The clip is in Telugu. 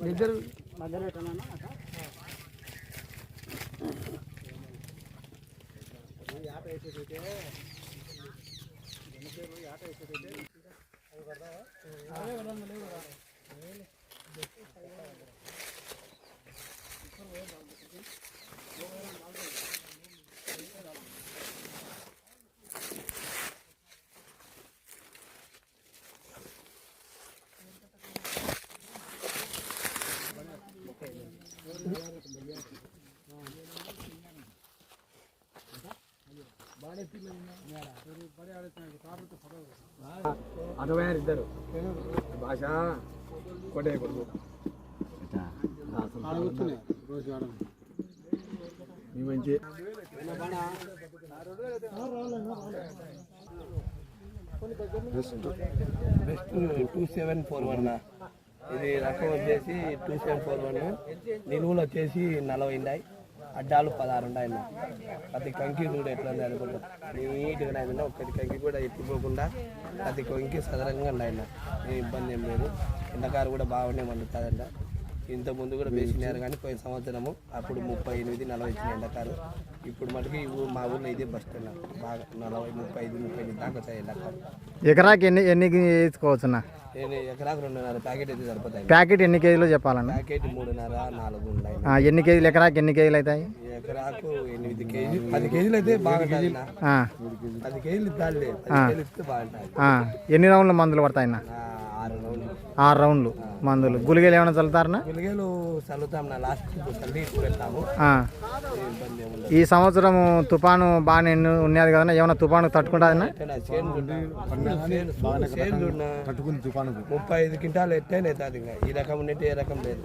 ఇద్దరు మధ్యలో పెట్టానన్నా యాట వేసేదైతే యాట వేసేదైతే అటువైనా ఇద్దరు భాష కొట్టే కొడుకు మంచి 2741 ఇది రకం వచ్చేసి 2741 నిలువులు వచ్చేసి 40 ఉన్నాయి అడ్డాలు 16 ఉన్నాయి ప్రతి కంకి కూడా ఎట్లా ఉంది అనుకుంటా నీట్గా అయింది ఒక్కటి కంకి కూడా ఎత్తిపోకుండా ప్రతి కంకి సదరంగా ఉన్నాయి ఏ ఇబ్బంది ఏం లేదు ఎండకారు కూడా బాగానే మండుతుందంట ఇంత ముందు కూడా వేసినారు కానీ పోయిన సంవత్సరము అప్పుడు 38-40 ఇచ్చిన ఎండకారు ఇప్పుడు మటుకు మా ఊళ్ళో ఇదే బస్ స్టాండ్ బాగా 40-35 దాకా వచ్చాయి ఎండకారు ఎకరాకి ఎన్ని వేసుకోవచ్చున్నా ఎకరాకు 2.5 ప్యాకెట్ అయితే సరిపోతాయి ప్యాకెట్ ఎన్ని కేజీలు చెప్పాలన్నా ప్యాకెట్ 3.5-4 ఉన్నాయి ఎన్ని కేజీలు ఎకరాకి ఎన్ని కేజీలు అవుతాయి ఎకరాకు 8 కేజీలు 10 కేజీలు అయితే బాగుంటుంది 10 కేజీలు ఇద్దాలి 10 కేజీలు ఇస్తే బాగుంటుంది ఎన్ని రౌండ్లు మందులు పడతాయన్నా 6 రౌండ్లు 6 రౌండ్లు మందులు గుళిగలు ఏమైనా చల్లుతారన్నా గుళిగలు చల్లుతాం లాస్ట్ చల్లి పెడతాము ఈ సంవత్సరం తుఫాను బాగానే ఉన్నది కదన్నా ఏమైనా తుఫాను తట్టుకుంటుందన్నా 35 క్వింటాలు ఎట్టేనే అవుతుంది ఇంకా ఈ రకం ఉన్నట్టు ఏ రకం లేదు